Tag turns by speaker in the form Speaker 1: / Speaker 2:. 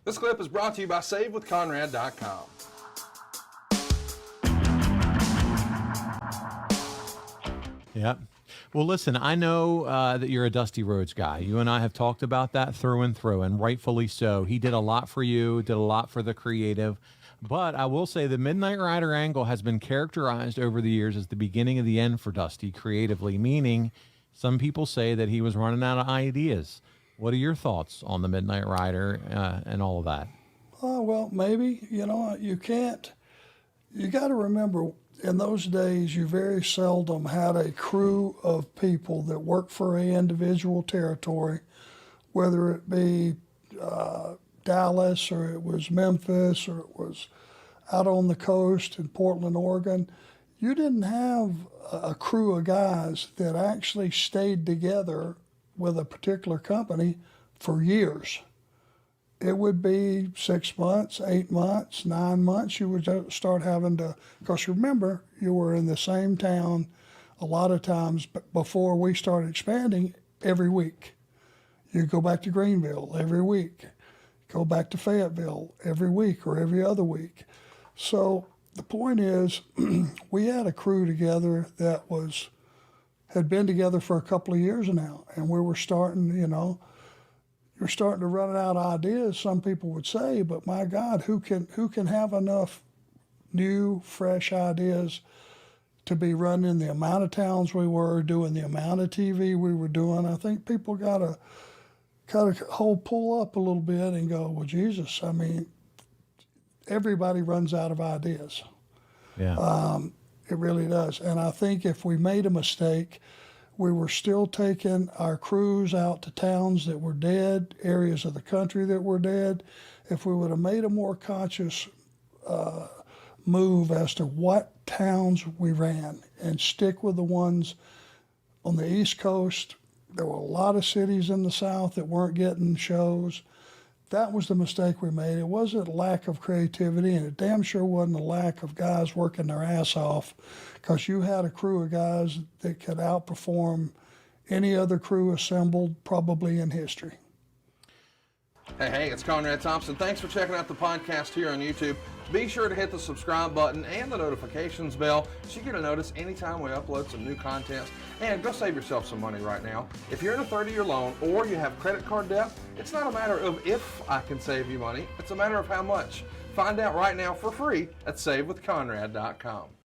Speaker 1: This clip is brought to you by SaveWithConrad.com.
Speaker 2: Yep. Well, listen, I know that you're a Dusty Rhodes guy. You and I have talked about that through and through, and rightfully so. He did a lot for you, did a lot for the creative. But I will say the Midnight Rider angle has been characterized over the years as the beginning of the end for Dusty creatively, meaning some people say that he was running out of ideas. What are your thoughts on the Midnight Rider and all of that?
Speaker 3: Well, maybe. You got to remember, in those days, you very seldom had a crew of people that worked for an individual territory, whether it be Dallas or it was Memphis or it was out on the coast in Portland, Oregon. You didn't have a crew of guys that actually stayed together with a particular company for years. It would be 6 months, 8 months, 9 months. You would start having to, because remember, you were in the same town a lot of times before we started expanding every week. You go back to Greenville every week, go back to Fayetteville every week or every other week. So the point is, we had a crew together that had been together for a couple of years now, and we were starting, you're starting to run out of ideas, some people would say, but my God, who can have enough new, fresh ideas to be running the amount of towns we were, doing the amount of TV we were doing? I think people got to kind of pull up a little bit and go, well, Jesus, I mean, everybody runs out of ideas.
Speaker 2: Yeah.
Speaker 3: It really does. And I think if we made a mistake, we were still taking our crews out to towns that were dead, areas of the country that were dead. If we would have made a more conscious move as to what towns we ran and stick with the ones on the East Coast, there were a lot of cities in the South that weren't getting shows. That was the mistake we made. It wasn't a lack of creativity, and it damn sure wasn't a lack of guys working their ass off, because you had a crew of guys that could outperform any other crew assembled probably in history.
Speaker 1: Hey, it's Conrad Thompson. Thanks for checking out the podcast here on YouTube. Be sure to hit the subscribe button and the notifications bell so you get a notice anytime we upload some new content. And go save yourself some money right now. If you're in a 30-year loan or you have credit card debt, it's not a matter of if I can save you money. It's a matter of how much. Find out right now for free at SaveWithConrad.com.